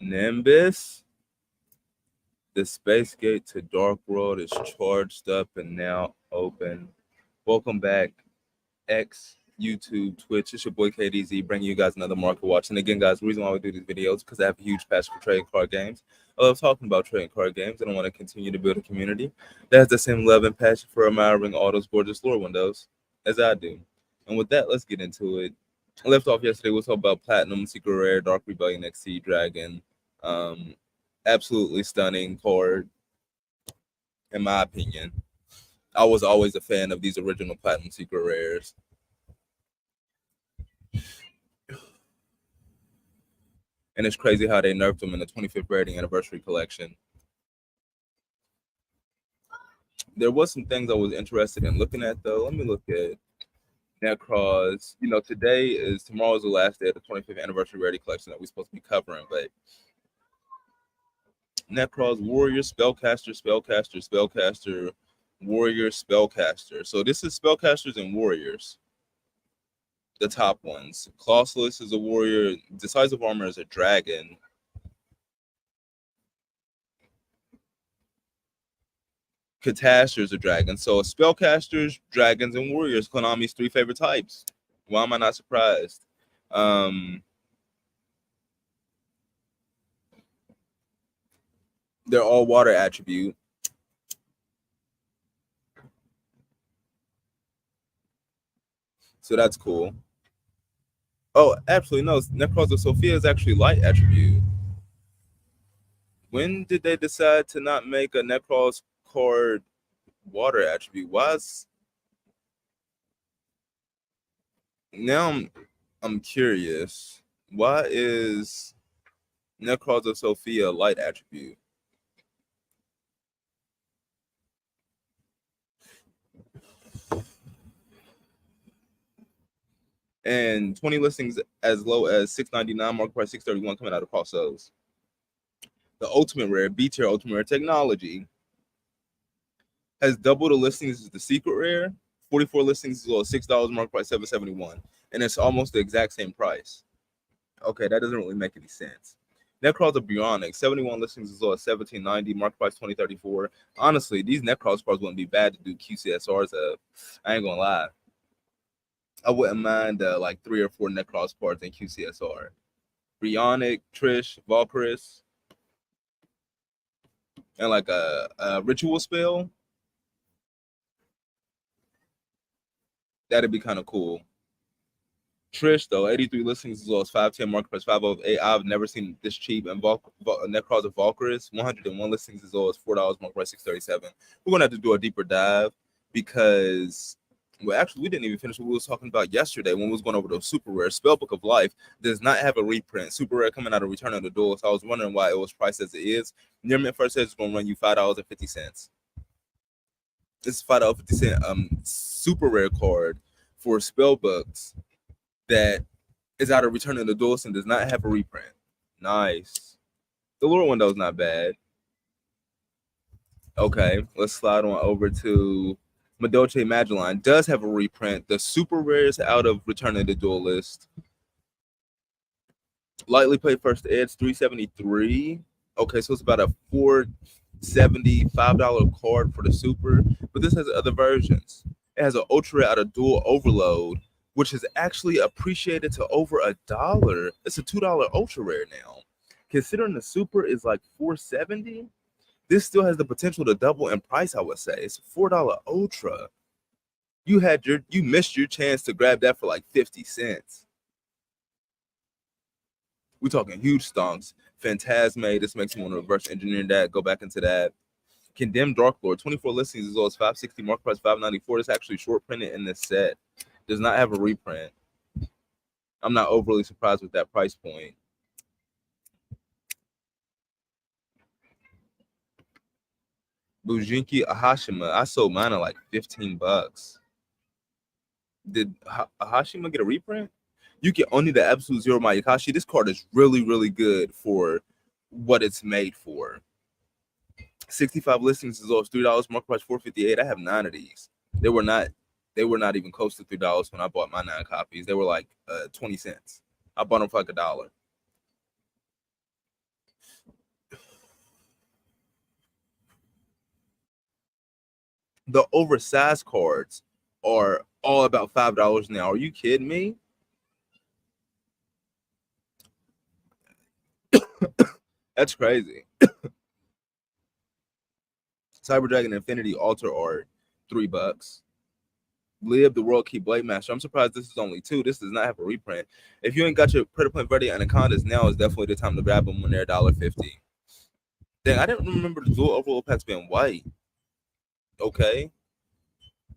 Nimbus. The space gate to Dark World is charged up and now open. Welcome back, X, YouTube, Twitch. It's your boy KDZ bringing you guys another market watch. And again, guys, the reason why we do these videos is because I have a huge passion for trading card games. I love talking about trading card games, and I want to continue to build a community that has the same love and passion for admiring all those gorgeous lore windows as I do. And with that, let's get into it. I left off yesterday. We'll talk about Platinum, Secret Rare, Dark Rebellion, XC, Dragon. Absolutely stunning card, in my opinion. I was always a fan of these original Platinum Secret Rares. And it's crazy how they nerfed them in the 25th rating anniversary collection. There was some things I was interested in looking at, though. Let me look at Necros. Tomorrow's the last day of the 25th anniversary rating collection that we're supposed to be covering, but Necros, Warrior, Spellcaster, Warrior, Spellcaster. So this is Spellcasters and Warriors. The top ones. Clauseless is a Warrior. Decisive Armor is a Dragon. Catastor is a Dragon. So Spellcasters, Dragons, and Warriors, Konami's three favorite types. Why am I not surprised? They're all water attribute. So that's cool. Oh, absolutely no. Necros of Sophia is actually light attribute. When did they decide to not make a Necros card water attribute? Now I'm curious. Why is Necros of Sophia light attribute? And 20 listings as low as $6.99, market price $6.31 coming out across those. The Ultimate Rare, B-tier Ultimate Rare technology, has double the listings as the Secret Rare. 44 listings as low as $6, market price $7.71. And it's almost the exact same price. Okay, that doesn't really make any sense. Necros of Bionic, 71 listings as low as $17.90, market price $20.34. Honestly, these Necros cards wouldn't be bad to do QCSRs of. I ain't gonna lie. I wouldn't mind like 3 or 4 Necros cards in QCSR. Bionic, Trish, Valkyris, and like a ritual spell. That'd be kind of cool. Trish, though, 83 listings as low as 510, market price 508. I've never seen this cheap. And Necros of Valkyris, 101 listings as low as $4, market price $6.37. We're going to have to do a deeper dive because, well, actually, we didn't even finish what we was talking about yesterday when we was going over the Super Rare. Spellbook of Life does not have a reprint. Super Rare coming out of Return of the Duel, so I was wondering why it was priced as it is. Near Mint first says it's going to run you $5.50. It's $5.50 Super Rare card for Spellbooks that is out of Return of the Duel and does not have a reprint. Nice. The lure window is not bad. Okay, let's slide on over to Madolche Magellan. Does have a reprint. The Super Rares out of Return of the Duelist. Lightly played first edge, $373. Okay, so it's about a $475 card for the Super, but this has other versions. It has an Ultra Rare out of Dual Overload, which is actually appreciated to over $1. It's a $2 Ultra Rare now. Considering the Super is like $470, this still has the potential to double in price, I would say. It's a $4 Ultra. You missed your chance to grab that for like 50 cents. We're talking huge stonks. Phantasme, this makes me want to reverse engineer that, go back into that. Condemned Dark Lord, 24 listings as low as $560, market price $594. It's actually short printed in this set. Does not have a reprint. I'm not overly surprised with that price point. Bujinki Ahashima, I sold mine at like $15. Did Ahashima get a reprint? You get only the Absolute Zero Mayakashi. This card is really, really good for what it's made for. 65 listings as low as $3, market price $4.58. I have 9 of these. They were not even close to $3 when I bought my 9 copies. They were like 20 cents. I bought them for like $1. The oversized cards are all about $5 now. Are you kidding me? That's crazy. Cyber Dragon Infinity Altar Art, $3. Live the World Key Blade Master. I'm surprised this is only two. This does not have a reprint. If you ain't got your Predator Point Verde Anacondas, now is definitely the time to grab them when they're $1.50. Dang, I didn't remember the dual overall packs being white. Okay.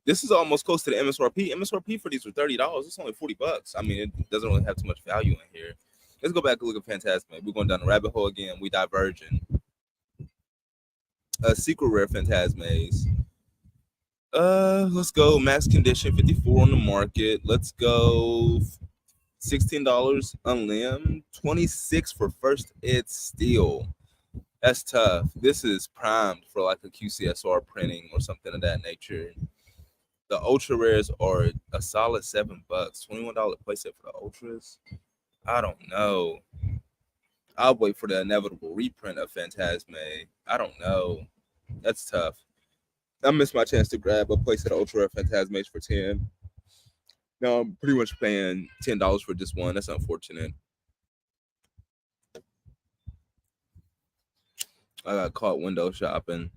This is almost close to the MSRP. MSRP for these were $30. It's only $40. I mean, it doesn't really have too much value in here. Let's go back and look at Phantasm. We're going down the rabbit hole again. We diverging. Secret Rare Phantasmes. Let's go max condition 54 on the market. Let's go $16 unlim, 26 for first ed steel. That's tough. This is primed for like a QCSR printing or something of that nature. The ultra rares are a solid $7. $21 playset for the ultras. I don't know. I'll wait for the inevitable reprint of Phantasme. I don't know. That's tough. I missed my chance to grab a playset of ultra rare Phantasmes for 10. Now I'm pretty much paying $10 for just one. That's unfortunate. I got caught window shopping.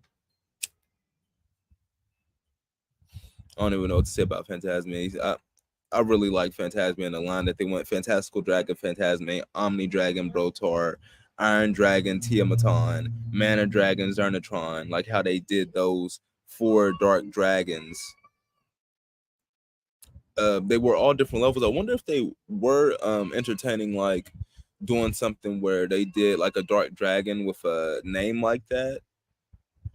I don't even know what to say about Phantasme. I really like Phantasme in the line that they went Fantastical Dragon, Phantasme, Omni Dragon, Brotar, Iron Dragon, Tiamaton, Mana Dragon, Zernatron, like how they did those 4 Dark Dragons. They were all different levels. I wonder if they were entertaining, like doing something where they did like a Dark Dragon with a name like that.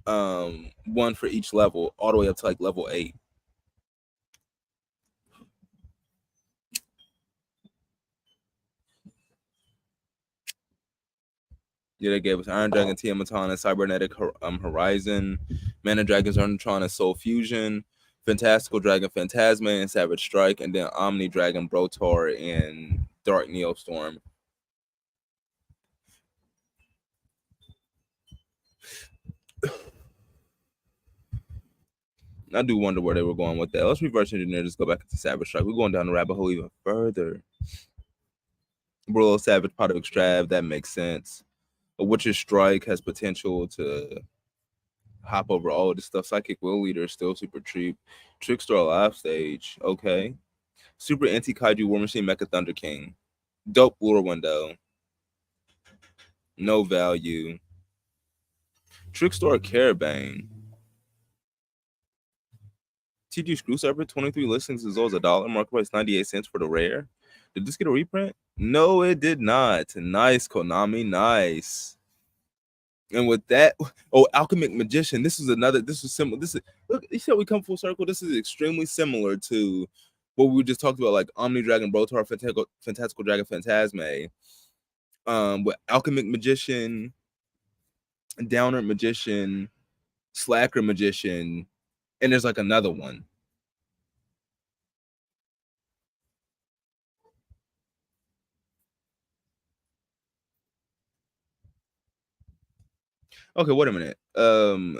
One for each level, all the way up to like level 8. Yeah, they gave us Iron Dragon, Tiamaton, and Cybernetic Horizon, Mana Dragon, Zernatron, and Soul Fusion, Fantastical Dragon, Phantasme, and Savage Strike, and then Omni Dragon, Brotar, and Dark Neostorm. I do wonder where they were going with that. Let's reverse engineer. Just go back into Savage Strike. We're going down the rabbit hole even further. Bro, Savage Pot of Extrav, that makes sense. A Witcher's Strike has potential to hop over all this stuff. Psychic Will Leader is still super cheap. Trickster Live Stage, okay. Super Anti Kaiju War Machine Mecha Thunder King. Dope lure window. No value. Trickstar Carabane. TG Screwserver, 23 listings as low as $1. Market price 98 cents for the rare. Did this get a reprint? No, it did not. Nice, Konami. Nice. And with that, Alchemic Magician. This is similar. This is, look, you see how we come full circle? This is extremely similar to what we just talked about, like Omni Dragon, Brotar, Fantastical Dragon, Phantasme. With Alchemic Magician, Downer Magician, Slacker Magician, and there's like another one. Okay, wait a minute.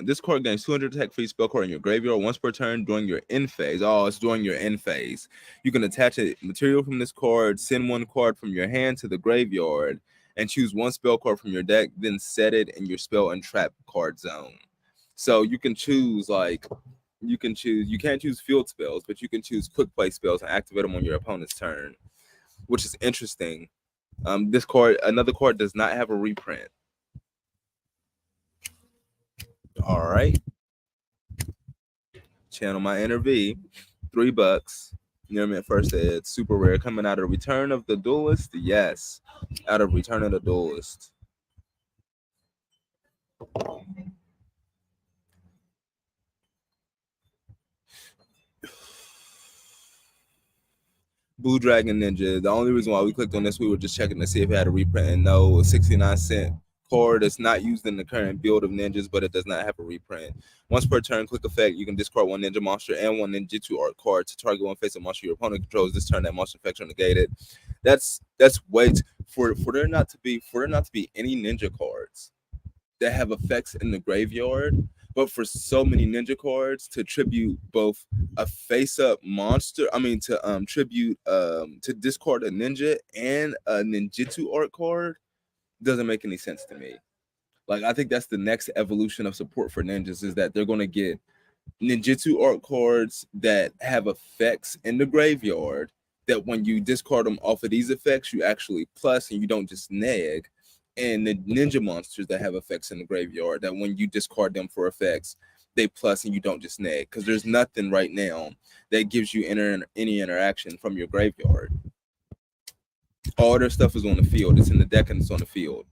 This card gains 200 attack for each spell card in your graveyard once per turn during your end phase. Oh, it's during your end phase. You can attach a material from this card, send one card from your hand to the graveyard, and choose one spell card from your deck, then set it in your spell and trap card zone. So you can choose you can't choose field spells, but you can choose quick play spells and activate them on your opponent's turn, which is interesting. Another card does not have a reprint. All right. Channel my inner V, $3. You know what I mean? First ed, super rare, coming out of Return of the Duelist. Yes, out of Return of the Duelist. Blue Dragon Ninja. The only reason why we clicked on this, we were just checking to see if it had a reprint, and no, a 69-cent card that's not used in the current build of ninjas, but it does not have a reprint. Once per turn, click effect, you can discard one ninja monster and one ninjutsu art card to target one face of monster your opponent controls. This turn, that monster effects are negated. That's way for there not to be any ninja cards that have effects in the graveyard. But for so many ninja cards to tribute both a face-up monster, to tribute to discard a ninja and a ninjutsu art card doesn't make any sense to me. Like, I think that's the next evolution of support for ninjas, is that they're going to get ninjutsu art cards that have effects in the graveyard, that when you discard them off of these effects, you actually plus and you don't just neg. And the ninja monsters that have effects in the graveyard, that when you discard them for effects, they plus and you don't just neg. Because there's nothing right now that gives you any interaction from your graveyard. All their stuff is on the field. It's in the deck and it's on the field.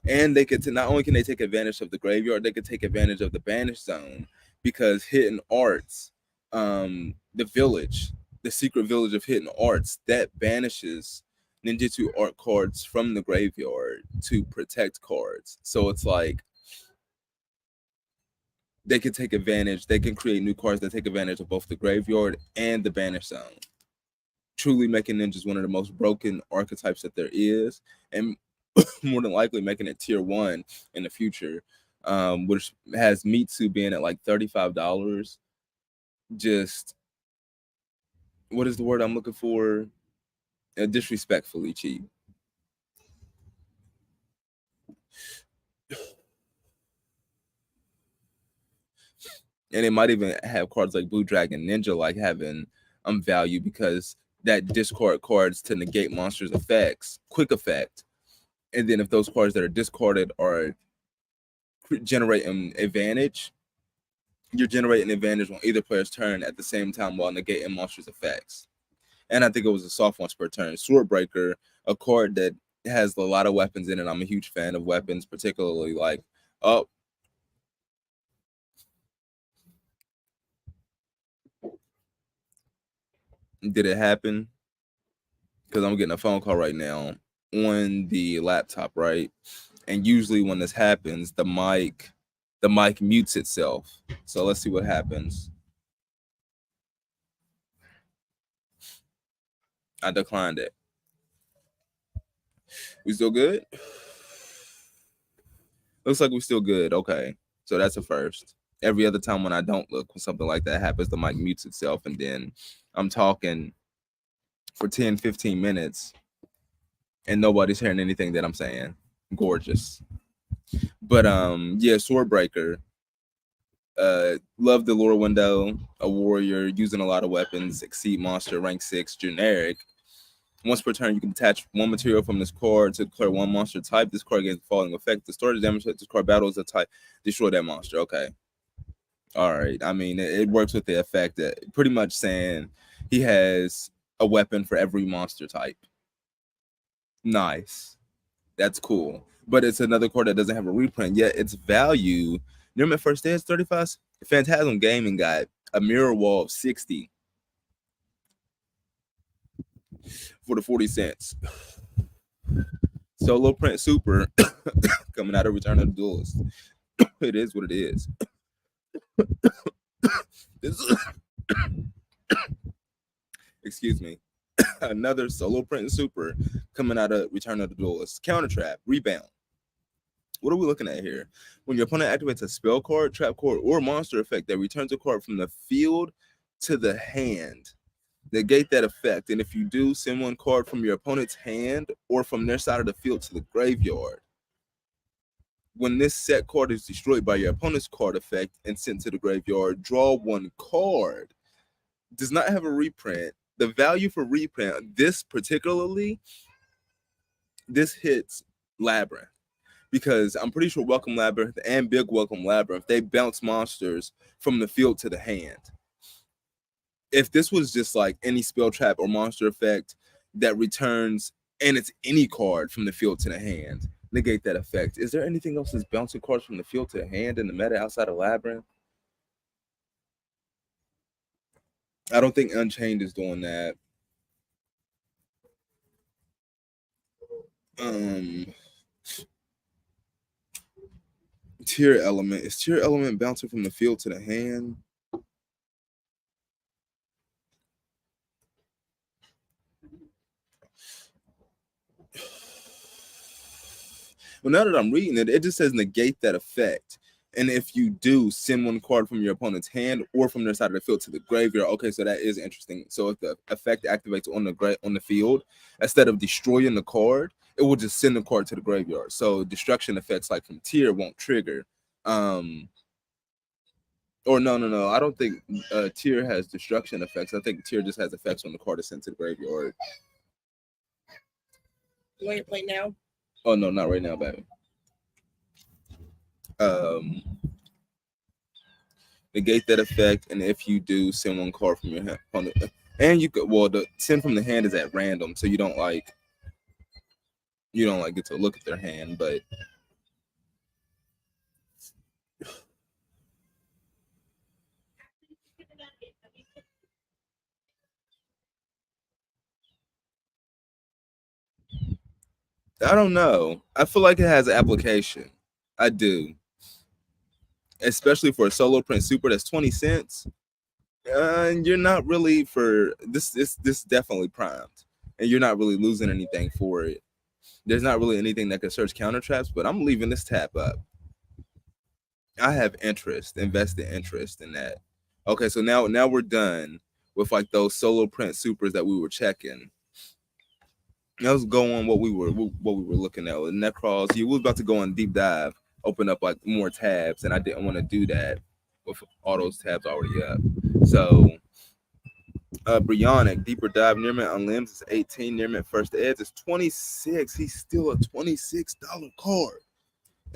And they could not only can they take advantage of the graveyard, they could take advantage of the banish zone, because hidden arts, the village, the secret village of hidden arts, that banishes ninjutsu art cards from the graveyard to protect cards. So it's like they can take advantage, they can create new cards that take advantage of both the graveyard and the banish zone, truly making ninjas one of the most broken archetypes that there is, and more than likely making it tier 1 in the future, which has Mitsu being at like $35. Just, what is the word I'm looking for? Disrespectfully cheap. And it might even have cards like Blue Dragon Ninja like having value, because that discard cards to negate monsters' effects, quick effect. And then if those cards that are discarded are generating advantage, you're generating advantage on either player's turn at the same time while negating monsters' effects. And I think it was a soft once per turn. Swordbreaker, a card that has a lot of weapons in it. I'm a huge fan of weapons, particularly like, oh, did it happen? Because I'm getting a phone call right now on the laptop, right? And usually when this happens, the mic mutes itself. So let's see what happens. I declined it. We still good? Looks like we're still good. Okay. So that's a first. Every other time when I don't look, when something like that happens, the mic mutes itself, and then I'm talking for 10, 15 minutes and nobody's hearing anything that I'm saying. Gorgeous. But yeah, Swordbreaker. Love the lore window. A warrior using a lot of weapons, exceed monster, rank 6, generic. Once per turn, you can attach one material from this card to declare one monster type. This card gains the following effect: the starter damage that this card battles a type, destroy that monster. Okay. All right. I mean, it works with the effect that pretty much saying he has a weapon for every monster type. Nice. That's cool. But it's another card that doesn't have a reprint, yet its value. Near my first day is 35. Phantasm Gaming got a mirror wall of 60 for the 40 cents. Solo print super coming out of Return of the Duelist. It is what it is. Excuse me. Another solo print super coming out of Return of the Duelist. Counter trap, rebound. What are we looking at here? When your opponent activates a spell card, trap card, or monster effect that returns a card from the field to the hand, negate that effect. And if you do, send one card from your opponent's hand or from their side of the field to the graveyard. When this set card is destroyed by your opponent's card effect and sent to the graveyard, draw one card. Does not have a reprint. The value for reprint, this particularly, this hits Labyrinth, because I'm pretty sure Welcome Labyrinth and Big Welcome Labyrinth, they bounce monsters from the field to the hand. If this was just like any spell trap or monster effect that returns, and it's any card from the field to the hand, negate that effect. Is there anything else that's bouncing cards from the field to the hand in the meta outside of Labyrinth? I don't think Unchained is doing that. Tier Element. Is Tier Element bouncing from the field to the hand? Well, now that I'm reading it, it just says negate that effect. And if you do, send one card from your opponent's hand or from their side of the field to the graveyard. Okay, so that is interesting. So if the effect activates on the field, instead of destroying the card, it will just send the card to the graveyard. So destruction effects like from tier won't trigger. Or no. I don't think tier has destruction effects. I think tier just has effects when the card is sent to the graveyard. You want to play now? Oh no, not right now, baby. Negate that effect, and if you do, send one card from your hand. And you could the send from the hand is at random, so you don't get to look at their hand, but I don't know. I feel like it has application. I do. Especially for a solo print super that's 20 cents. And you're not really for this definitely primed. And you're not really losing anything for it. There's not really anything that can search counter traps, but I'm leaving this tab up. I have invested interest in that. Okay, so now we're done with like those solo print supers that we were checking. Let's go on what we were looking at with Necros. You was about to go on deep dive, open up like more tabs, and I didn't want to do that with all those tabs already up. So Brionic, deeper dive, Nearmint on limbs is 18, Nearmint first edge is 26. He's still a $26 card.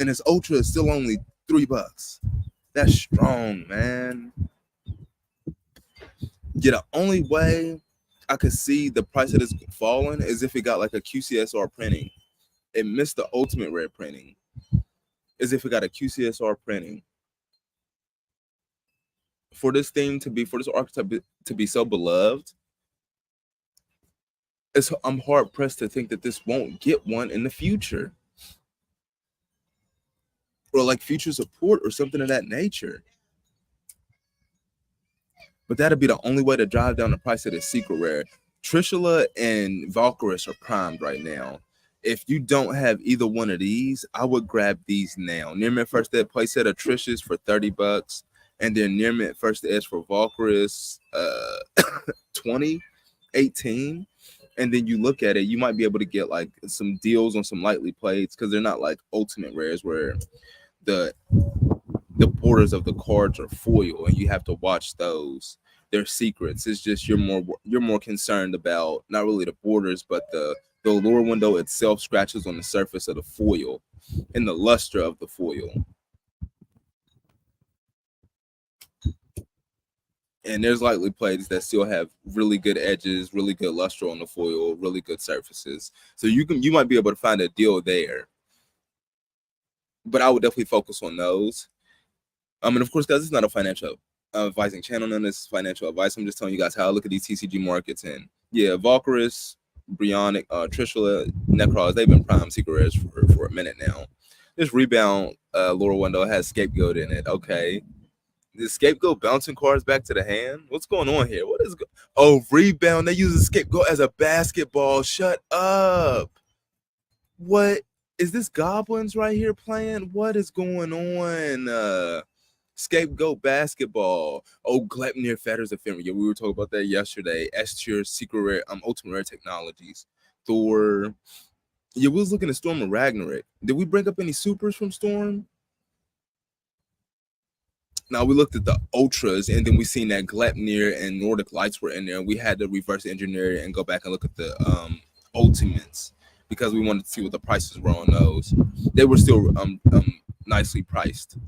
And his ultra is still only $3. That's strong, man. Yeah, the only way I could see the price of this falling is if it got like a QCSR printing. It missed the ultimate rare printing. Is if it got a QCSR printing. For this archetype to be so beloved, I'm hard pressed to think that this won't get one in the future. Or like future support or something of that nature. But that'd be the only way to drive down the price of the secret rare. Trishula and Valkyris are primed right now. If you don't have either one of these, I would grab these now. Nearmint first ed playset of Trish's for $30, and then Nearmint first edge for Valkyris 20, 18. And then you look at it, you might be able to get like some deals on some lightly plates because they're not like ultimate rares where the borders of the cards are foil and you have to watch those. They're secrets. It's just you're more concerned about not really the borders, but the lure window itself scratches on the surface of the foil and the luster of the foil. And there's lightly plates that still have really good edges, really good luster on the foil, really good surfaces. So you might be able to find a deal there. But I would definitely focus on those. And of course, guys, it's not a financial advising channel. None of this is financial advice. I'm just telling you guys how I look at these TCG markets. And yeah, Valkyris, Brionic, Trishula, Necros, they've been prime secret rares for a minute now. This rebound lure window has Scapegoat in it. Okay. The Scapegoat bouncing cards back to the hand? What's going on here? What is rebound. They use a Scapegoat as a basketball. Shut up. What is this Goblins right here playing? What is going on? Scapegoat basketball. Oh, Gleipnir Fetters Ephemera. Yeah, we were talking about that yesterday. S tier secret rare, ultimate rare technologies. Thor. Yeah, we was looking at Storm and Ragnarok. Did we bring up any supers from Storm? Now we looked at the ultras, and then we seen that Gleipnir and Nordic Lights were in there. We had to reverse engineer it and go back and look at the ultimates because we wanted to see what the prices were on those. They were still nicely priced.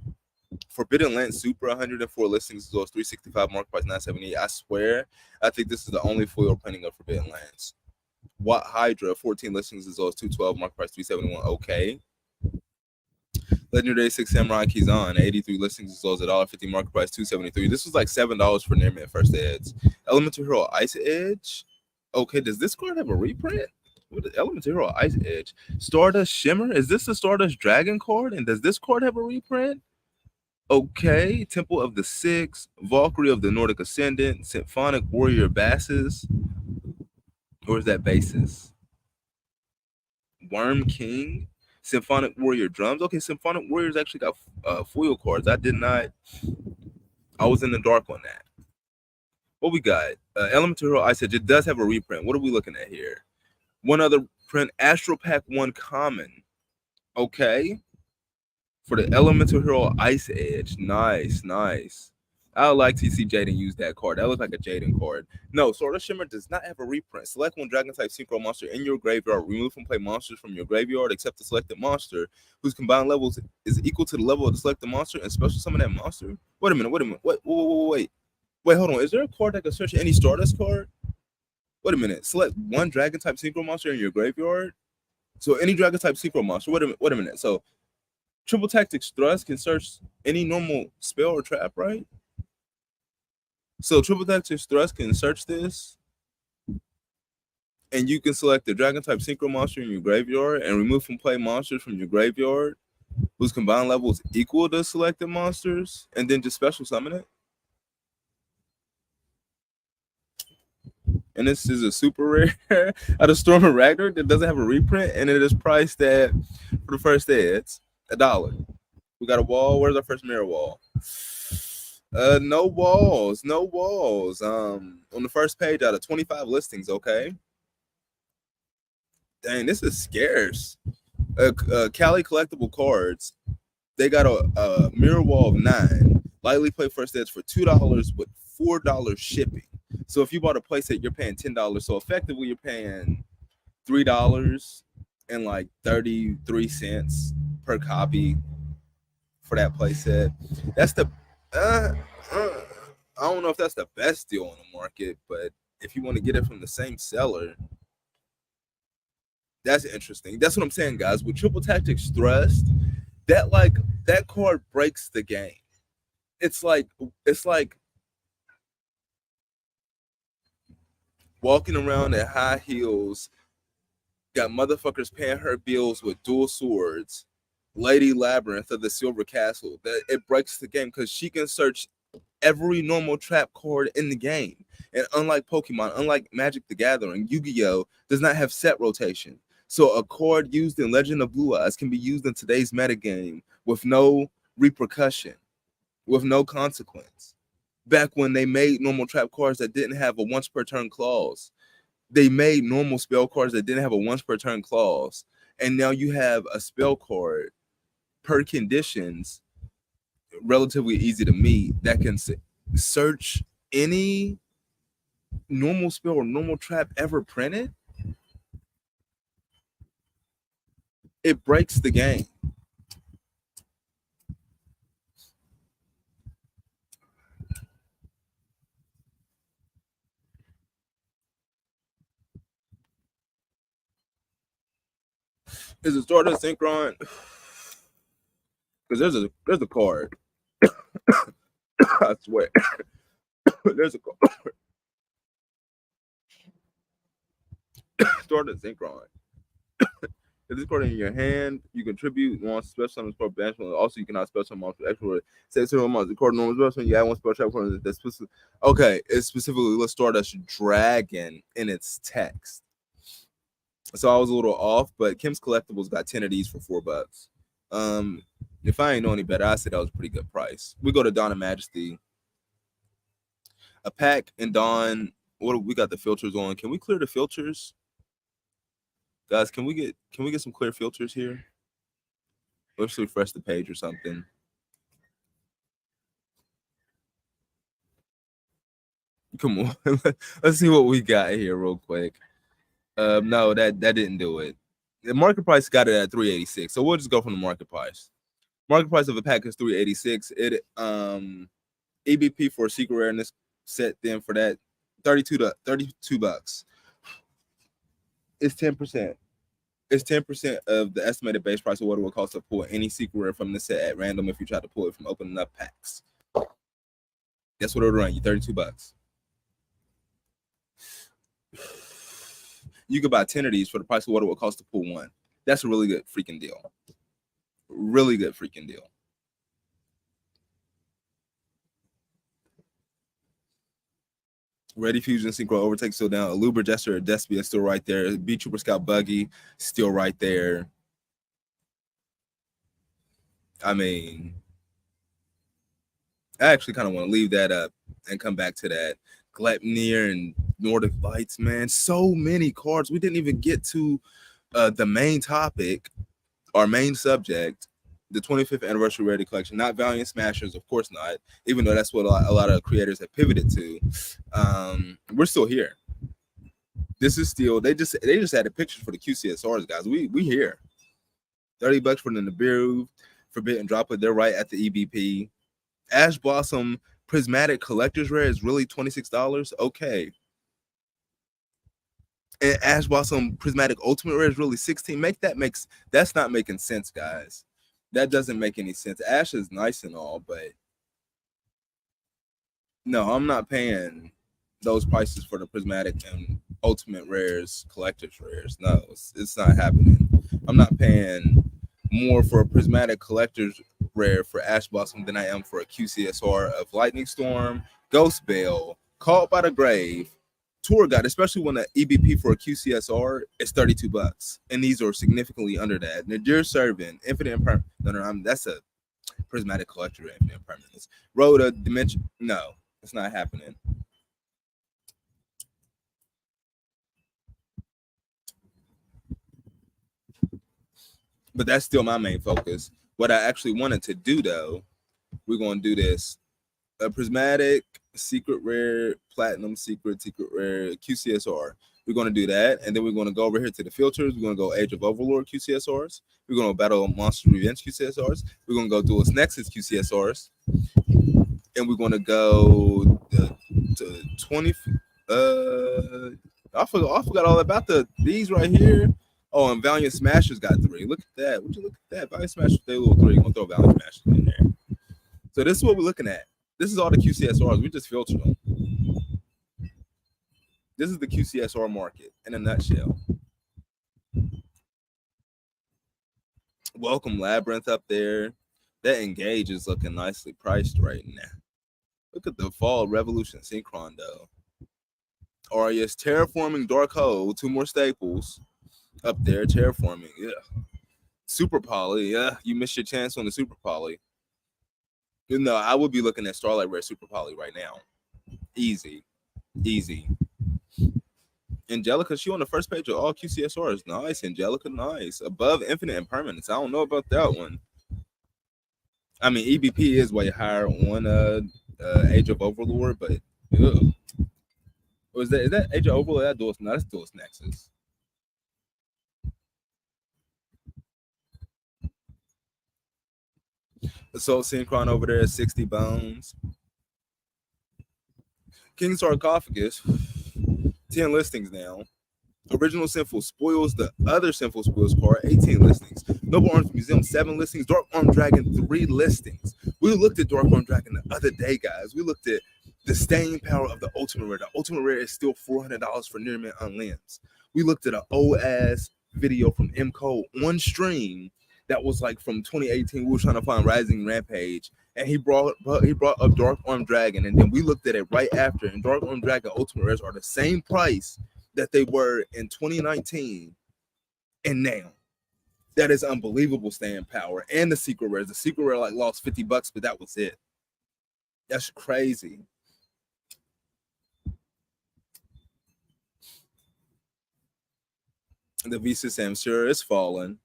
Forbidden Land Super 104 listings as well as 365 market price 978. I swear, I think this is the only foil printing of Forbidden Lands. Watt Hydra 14 listings as well as 212 market price 371. Okay. Legendary 6 Samurai Kizan 83 listings as well as $1.50 market price 273. This was like $7 for Nearmint first edge. Elemental Hero Ice Edge. Okay, does this card have a reprint? What is Elemental Hero Ice Edge? Stardust Shimmer. Is this a Stardust Dragon card? And does this card have a reprint? Okay, Temple of the Six, Valkyrie of the Nordic Ascendant, Symphonic Warrior Basses. Or is that Basis? Worm King. Symphonic Warrior drums. Okay, Symphonic Warriors actually got foil cards. I did not. I was in the dark on that. What we got? Elemental Hero Ice Edge. It does have a reprint. What are we looking at here? One other print, Astral Pack 1 common. Okay. For the Elemental Hero Ice Edge. Nice, nice. I would like to see Jaden use that card. That looks like a Jaden card. No, Sword of Shimmer does not have a reprint. Select one Dragon-type Synchro monster in your graveyard. Remove from play monsters from your graveyard except the selected monster, whose combined levels is equal to the level of the selected monster, and special summon that monster. Wait a minute. Wait, hold on. Is there a card that can search any Stardust card? Wait a minute. Select one Dragon-type Synchro monster in your graveyard. So any Dragon-type Synchro monster. Wait a minute. So Triple Tactics Thrust can search any normal spell or trap, right? So Triple Tactics Thrust can search this, and you can select the Dragon-type Synchro monster in your graveyard and remove from play monsters from your graveyard whose combined level is equal to selected monsters, and then just special summon it. And this is a super rare out of Storm of Ragnarok that doesn't have a reprint, and it is priced at, for the first ads, $1. We got a wall. Where's our first mirror wall? No walls. On the first page out of 25 listings, okay. Dang, this is scarce. Cali collectible cards. They got a mirror wall of 9. Lightly play first ads for $2 with $4 shipping. So if you bought a playset, you're paying $10. So effectively, you're paying $3 and like 33 cents per copy for that playset. That's the I don't know if that's the best deal on the market, but if you want to get it from the same seller, that's interesting. That's what I'm saying, guys. With Triple Tactics Thrust, that card breaks the game. It's like walking around at high heels, got motherfuckers paying her bills with dual swords, Lady Labyrinth of the Silver Castle. That it breaks the game because she can search every normal trap card in the game. And unlike Pokemon, unlike Magic the Gathering, Yu-Gi-Oh! Does not have set rotation. So a card used in Legend of Blue Eyes can be used in today's metagame with no repercussion, with no consequence. Back when they made normal trap cards that didn't have a once per turn clause, they made normal spell cards that didn't have a once per turn clause. And now you have a spell card per conditions, relatively easy to meet, that can search any normal spell or normal trap ever printed. It breaks the game. Is it Stardust Synchron? Because there's a card. I swear. There's a card. Stardust Synchron. If this card in your hand, you contribute one special summon for banishment. Also, you cannot special monster extra. Say zero months. The card normal special. You add one special card that's specific. Okay, it's specifically let's Stardust Dragon in its text. So I was a little off, but Kim's Collectibles got 10 of these for $4. If I ain't know any better, I said that was a pretty good price. We go to Dawn of Majesty. A pack and Dawn. What we got the filters on? Can we clear the filters? Guys, can we get some clear filters here? Let's refresh the page or something. Come on. Let's see what we got here real quick. No, that didn't do it. The market price got it at 386. So we'll just go from the market price. Market price of a pack is 386. It EBP for a secret rare in this set then for that $32. It's 10%. It's 10% of the estimated base price of what it would cost to pull any secret rare from the set at random if you try to pull it from opening up packs. That's what it'll run you, $32. You could buy 10 of these for the price of what it would cost to pull one. That's a really good freaking deal. Really good freaking deal. Ready Fusion Synchro Overtake still down. Aluber Jester Despia still right there. Beat Trooper Scout Buggy still right there. I mean, I actually kind of want to leave that up and come back to that. Gleipnir and Nordic Lights, man. So many cards. We didn't even get to the main topic, our main subject, the 25th anniversary rarity collection. Not Valiant Smashers, of course not. Even though that's what a lot of creators have pivoted to. We're still here. This is still they just added pictures for the QCSRs, guys. We here. $30 for the Nibiru Forbidden Droplet. They're right at the EBP. Ash Blossom Prismatic Collector's Rare is really $26. Okay. And Ash Blossom Prismatic Ultimate Rare is really $16. That's not making sense, guys. That doesn't make any sense. Ash is nice and all, but no, I'm not paying those prices for the Prismatic and Ultimate Rares, Collector's Rares. No, it's not happening. I'm not paying more for a Prismatic Collector's Rare for Ash Blossom than I am for a QCSR of Lightning Storm, Ghost Bell, Caught by the Grave, Tour Guide, especially when the EBP for a QCSR is $32, and these are significantly under that. Nadir Servant, Infinite Impermanence. No, that's a Prismatic Collector Infinite Impermanence. Rhoda Dimension. No, it's not happening. But that's still my main focus. What I actually wanted to do, though, we're going to do this. A Prismatic, Secret Rare, Platinum, Secret Rare, QCSR. We're going to do that. And then we're going to go over here to the filters. We're going to go Age of Overlord QCSRs. We're going to battle Monster Revenge QCSRs. We're going to go Duelist Nexus QCSRs. And we're going to go to 20. I forgot all about these right here. Oh, and Valiant Smashers got 3. Look at that. Would you look at that? Valiant Smashers, they little 3. We're going to throw Valiant Smashers in there. So this is what we're looking at. This is all the QCSRs. We just filtered them. This is the QCSR market in a nutshell. Welcome Labyrinth up there. That Engage is looking nicely priced right now. Look at the Fall Revolution Synchron, though. Arius Terraforming Dark Hole. 2 more staples up there. Terraforming. Yeah. Super Poly. Yeah. You missed your chance on the Super Poly. No, I would be looking at Starlight Rare Super Poly right now. Easy. Angelica, she on the first page of all QCSRs. Nice. Angelica, nice. Above Infinite Impermanence. I don't know about that one. I mean, EBP is way higher on Age of Overlord, but is that Age of Overlord? That Duelist? No, that's Duelist Nexus. Assault Synchron over there at 60 bones. King Sarcophagus, 10 listings now. Original Sinful Spoils, the other Sinful Spoils card, 18 listings. Noble Arms Museum, 7 listings. Dark Arm Dragon, 3 listings. We looked at Dark Arm Dragon the other day, guys. We looked at the staying power of the Ultimate Rare. The Ultimate Rare is still $400 for Near Mint on Limbs. We looked at an old-ass video from M. Cole on stream that was like from 2018. We were trying to find Rising Rampage, and he brought up Dark Arm Dragon, and then we looked at it right after, and Dark Arm Dragon Ultimate Rares are the same price that they were in 2019 and now. That is unbelievable staying power. And the Secret Rares. The Secret Rare like lost $50, but that was it. That's crazy. The Visa Samsura is falling.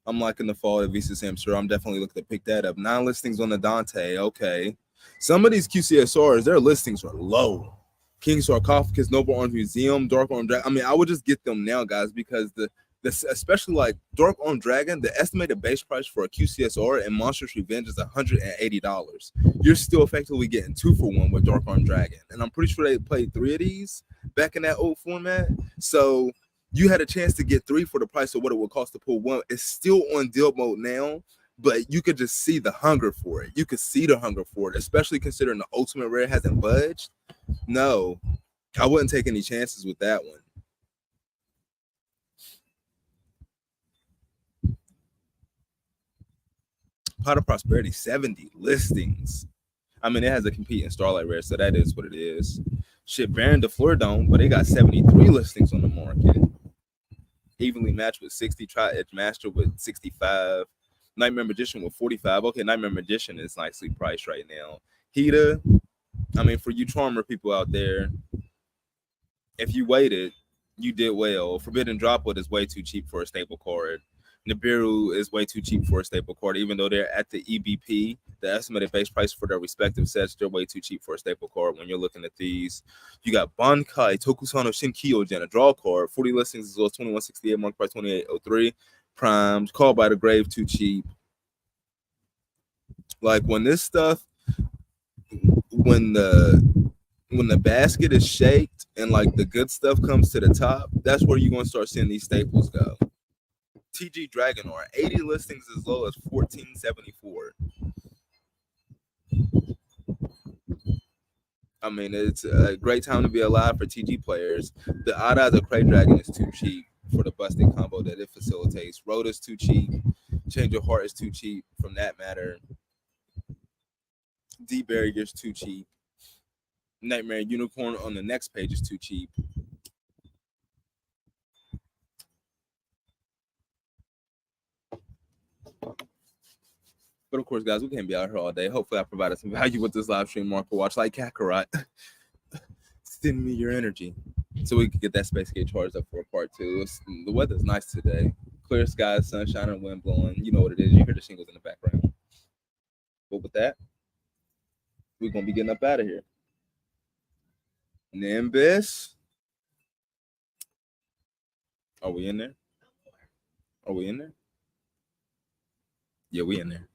I'm liking the fall of Visa Samsura. I'm definitely looking to pick that up. 9 listings on the Dante. Okay. Some of these QCSRs, their listings are low. King Sarcophagus, Noble Arms Museum, Dark Arm Dragon. I mean, I would just get them now, guys, because especially like Dark Arm Dragon, the estimated base price for a QCSR and Monstrous Revenge is $180. You're still effectively getting 2 for 1 with Dark Arm Dragon. And I'm pretty sure they played 3 of these back in that old format. So you had a chance to get 3 for the price of what it would cost to pull 1. It's still on deal mode now, but you could just see the hunger for it. You could see the hunger for it, especially considering the Ultimate Rare hasn't budged. No, I wouldn't take any chances with that one. Pot of Prosperity, 70 listings. I mean, it has a competing Starlight Rare, so that is what it is. Shit, Baron de Fleur don't, but they got 73 listings on the market. Evenly matched with 60. Tri-Edge Master with 65. Nightmare Magician with 45. Okay, Nightmare Magician is nicely priced right now. Hita, I mean, for you Charmer people out there, if you waited, you did well. Forbidden Droplet is way too cheap for a staple card. Nibiru is way too cheap for a staple card, even though they're at the EBP, the estimated base price for their respective sets, they're way too cheap for a staple card when you're looking at these. You got Bankai, Tokusano Shinkyogen, a draw card, 40 listings as well as 2168, market price 2803. Primed, Called by the Grave, too cheap. Like when this stuff, when the basket is shaked and like the good stuff comes to the top, that's where you're gonna start seeing these staples go. TG Dragonor, 80 listings as low as 1474. I mean, it's a great time to be alive for TG players. The Odd Eyes of Cray Dragon is too cheap for the busted combo that it facilitates. Rhoda's too cheap. Change of Heart is too cheap from that matter. D Barrier's too cheap. Nightmare Unicorn on the next page is too cheap. But of course, guys, we can't be out here all day. Hopefully, I provided some value with this live stream. Market watch like Kakarot. Send me your energy so we can get that space gate charged up for part two. The weather's nice today. Clear skies, sunshine, and wind blowing. You know what it is. You hear the shingles in the background. But with that, we're going to be getting up out of here. Nimbus. Are we in there? Are we in there? Yeah, we in there.